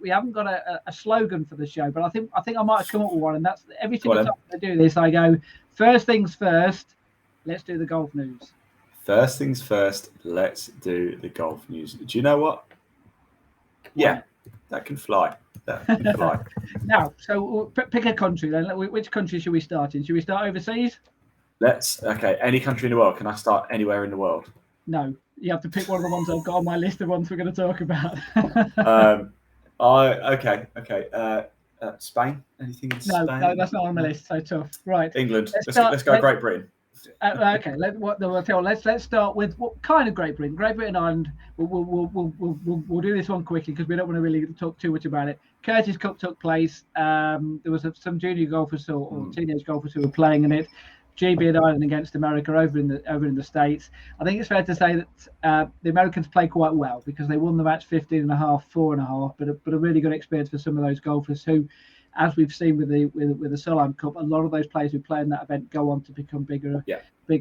We haven't got a slogan for the show, but I think I might have come up with one, and that's every single time I do this, I go, first things first, let's do the golf news. First things first, let's do the golf news. Do you know what? Yeah, that can fly. That can fly. Now, so pick a country then. Which country should we start in? Should we start overseas? Okay, any country in the world. Can I start anywhere in the world? No, you have to pick one of the ones I've got on my list of ones we're going to talk about. Okay. Spain? Anything in Spain? No, that's not on my list. So tough. Right. England. Let's go Great Britain. Okay. Let's start with what kind of Great Britain? Great Britain, Ireland. We'll do this one quickly because we don't want to really talk too much about it. Curtis Cup took place. There was some junior golfers or teenage golfers who were playing in it. GB and Ireland against America over in the States. I think it's fair to say that the Americans played quite well because they won the match 15.5, 4.5, but a really good experience for some of those golfers who, as we've seen with the Solheim Cup, a lot of those players who play in that event go on to become bigger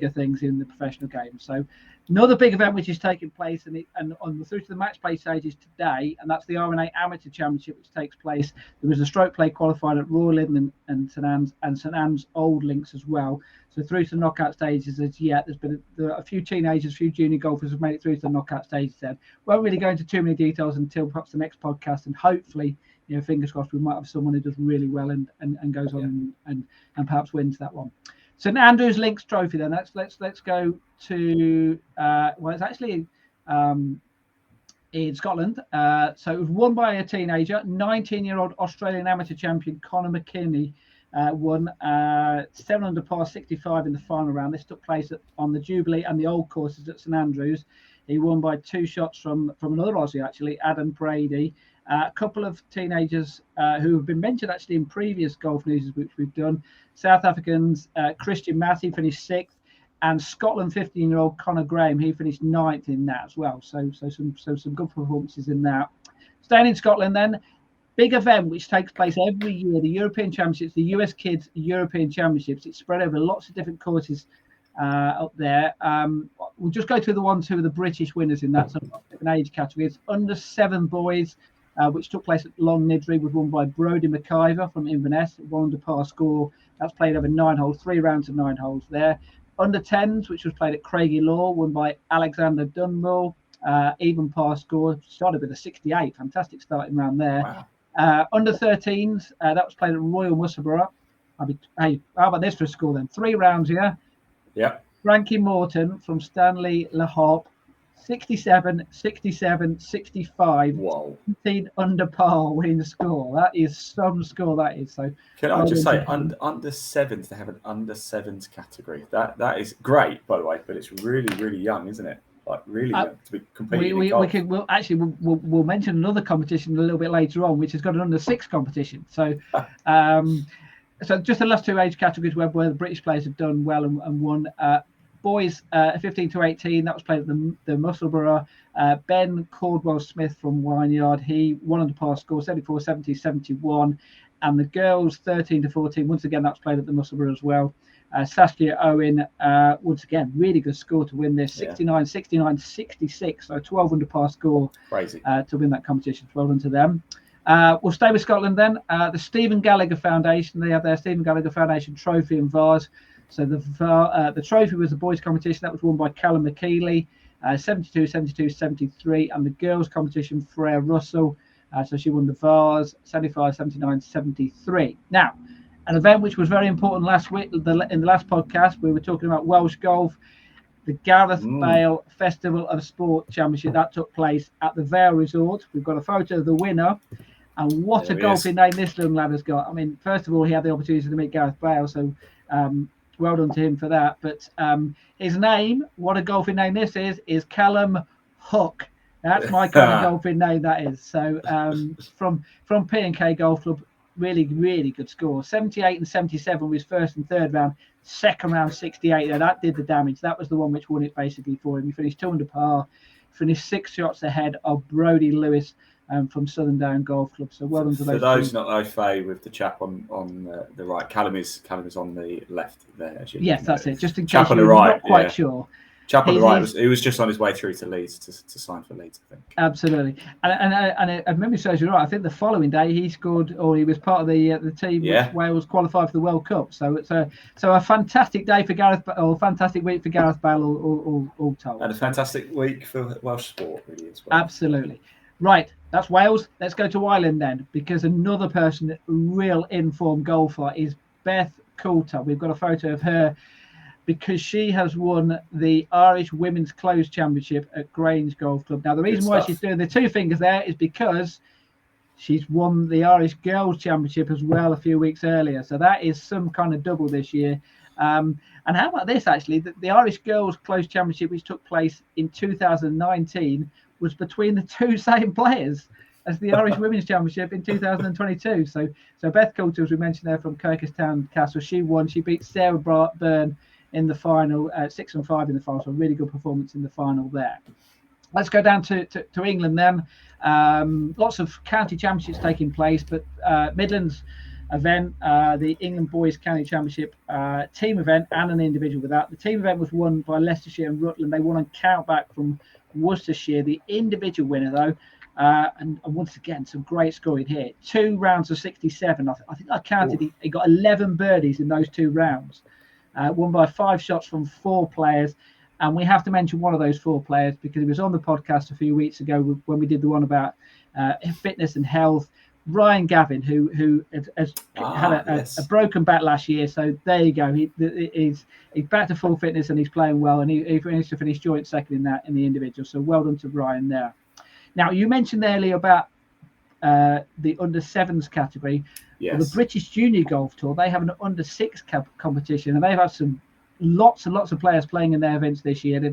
things in the professional game. So another big event which is taking place and on through to the match play stages today, and that's the R&A Amateur Championship, which takes place. There was a stroke play qualified at Royal Lyndon and St Anne's Old Links as well. So through to the knockout stages as yet, there's been a few teenagers, a few junior golfers have made it through to the knockout stages. Then won't really go into too many details until perhaps the next podcast, and hopefully, fingers crossed, we might have someone who does really well and goes on and perhaps wins that one. St Andrews Links Trophy. Then let's go to it's actually in Scotland. So it was won by a teenager, 19-year-old Australian amateur champion Conor McKinney. Won 7 under par 65 in the final round. This took place on the Jubilee and the Old courses at St Andrews. He won by 2 shots from another Aussie, actually, Adam Brady. A couple of teenagers who have been mentioned actually in previous golf news which we've done. South Africans, Christian Massey finished 6th, and Scotland 15-year-old Conor Graham, he finished 9th in that as well. So some good performances in that. Staying in Scotland then, big event which takes place every year, the European Championships, the US Kids European Championships. It's spread over lots of different courses up there. We'll just go through the ones who are the British winners in that sort of different age category. It's under 7 boys, which took place at Long Nidri, was won by Brodie McIver from Inverness, 1 under par score. That's played over 9 holes, 3 rounds of 9 holes there. Under 10s, which was played at Craigie Law, won by Alexander Dunmore, even par score, started with a 68, fantastic starting round there. Wow. Under 13s, that was played at Royal Musselburgh. Hey, how about this for a score then? 3 rounds here. Yeah. Frankie Morton from Stanley Le Hop, 67, 67, 65. Whoa. 17 under par winning the score. That is some score, that is. So can I just say, under 7s, they have an under 7s category. That is great, by the way, but it's really, really young, isn't it? Like really young to be competing in golf. We'll mention another competition a little bit later on, which has got an under 6 competition. So so just the last 2 age categories where the British players have done well and won. Boys 15 to 18, that was played at the Musselburgh. Ben Caldwell Smith from Wynyard, he 1 under par score, 74, 70, 71. And the girls 13 to 14, once again, that was played at the Musselburgh as well. Saskia Owen, once again, really good score to win this, 69, 69, 66. So 12 under par score. Crazy. To win that competition. Well done to them. We'll stay with Scotland then. The Stephen Gallagher Foundation, they have their Stephen Gallagher Foundation trophy in Vars. So the trophy was the boys' competition. That was won by Callum McKeely, 72, 72, 73. And the girls' competition, Freya Russell. So she won the Vars, 75, 79, 73. Now, an event which was very important last week, in the last podcast, we were talking about Welsh golf. The Gareth Bale Festival of Sport Championship, that took place at the Vale Resort. We've got a photo of the winner. And what a golfing name this young lad has got. I mean, first of all, he had the opportunity to meet Gareth Bale, so well done to him for that. But his name, what a golfing name this is Callum Hook. That's my kind of golfing name, that is. So from P&K Golf Club, really, really good score. 78 and 77 was first and third round. Second round, 68. Now, that did the damage. That was the one which won it basically for him. He finished 2 under par, finished 6 shots ahead of Brodie Lewis from Southern Down Golf Club. So well done to those. For those not au fait with the chap on the right, Callum is on the left there. Yes, that's it. Just in case you're not quite sure. Chap on the right, he was just on his way through to Leeds to sign for Leeds, I think. Absolutely. And if memory serves you right, I think the following day he scored, or he was part of the team which Wales qualified for the World Cup. So it's a fantastic day for Gareth, or fantastic week for Gareth Bale, all told. And a fantastic week for Welsh sport, really, as well. Absolutely. Right, that's Wales. Let's go to Ireland then, because another person, real informed golfer, is Beth Coulter. We've got a photo of her, because she has won the Irish Women's Closed Championship at Grange Golf Club. Now, the reason why she's doing the two fingers there is because she's won the Irish Girls Championship as well a few weeks earlier. So that is some kind of double this year. And how about this, actually? The Irish Girls Closed Championship, which took place in 2019, was between the two same players as the Irish Women's Championship in 2022. So Beth Coulter, as we mentioned there, from Kirkestown Castle, she won. She beat Sarah Byrne in the final, 6-5 in the final. So a really good performance in the final there. Let's go down to England then. Lots of county championships taking place, but Midlands event, the England Boys County Championship, team event and an individual with that. The team event was won by Leicestershire and Rutland. They won on countback from Worcestershire. The individual winner, though, and once again, some great scoring here. 2 rounds of 67. I think I counted. He got 11 birdies in those 2 rounds. Won by 5 shots from 4 players. And we have to mention one of those 4 players because he was on the podcast a few weeks ago when we did the one about fitness and health. Ryan Gavin, who has had a broken back last year. So there you go. He's back to full fitness and he's playing well. And he managed to finish joint second in the individual. So well done to Ryan there. Now, you mentioned earlier about the under-7s category. Yes. Well, the British Junior Golf Tour, they have an under-6 competition, and they've had lots and lots of players playing in their events this year. They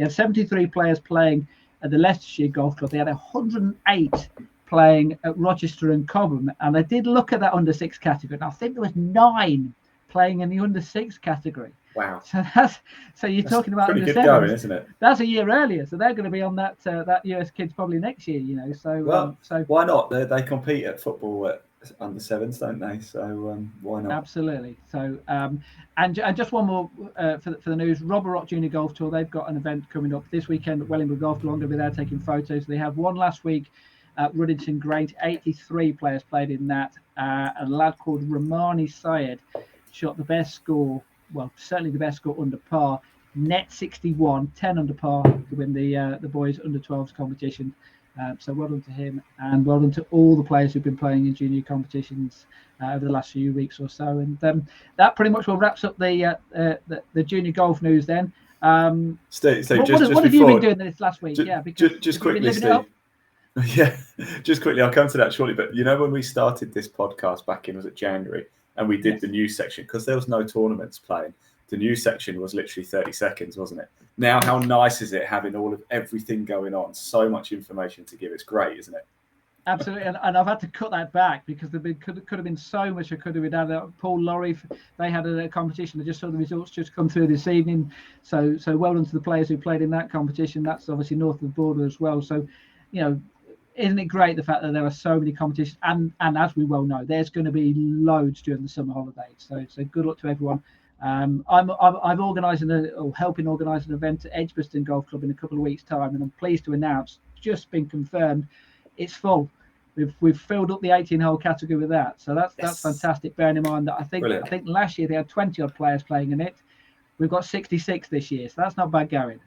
had 73 players playing at the Leicestershire Golf Club. They had 108 playing at Rochester and Cobham, and I did look at that under-6 category, and I think there was 9 playing in the under-6 category. Wow! So you're talking about pretty under good going, isn't it? That's a year earlier, so they're going to be on that US Kids probably next year, you know. So so why not? They compete at football at under 7s, don't they? So why not? Absolutely. So and just one more for the news. Robert Junior Golf Tour, they've got an event coming up this weekend at Wellingborough Golf Club. I'm going to be there taking photos. They have one last week at Ruddington Grange. 83 players played in that. A lad called Romani Syed shot the best score. Well, certainly the best score under par, net 61, 10 under par to win the boys under 12s competition. So well done to him, and well done to all the players who've been playing in junior competitions over the last few weeks or so. And that pretty much wraps up the junior golf news then. Steve, what have you been doing this last week? Because just quickly, Steve. Yeah, just quickly, I'll come to that shortly. But you know, when we started this podcast back in, was it January? And we did the news section because there was no tournaments playing. The news section was literally 30 seconds, wasn't it? Now, how nice is it having everything going on? So much information to give. It's great, isn't it? Absolutely. And I've had to cut that back because there could have been so much I could have done. Paul Laurie, they had a competition. I just saw the results just come through this evening. So well done to the players who played in that competition. That's obviously north of the border as well. So, you know, isn't it great the fact that there are so many competitions, and as we well know, there's going to be loads during the summer holidays. So good luck to everyone. I'm helping organise an event at Edgbaston Golf Club in a couple of weeks' time, and I'm pleased to announce, just been confirmed, it's full. We've filled up the 18-hole category with that, so that's fantastic. Bearing in mind that I think last year they had 20 odd players playing in it. We've got 66 this year, so that's not bad going.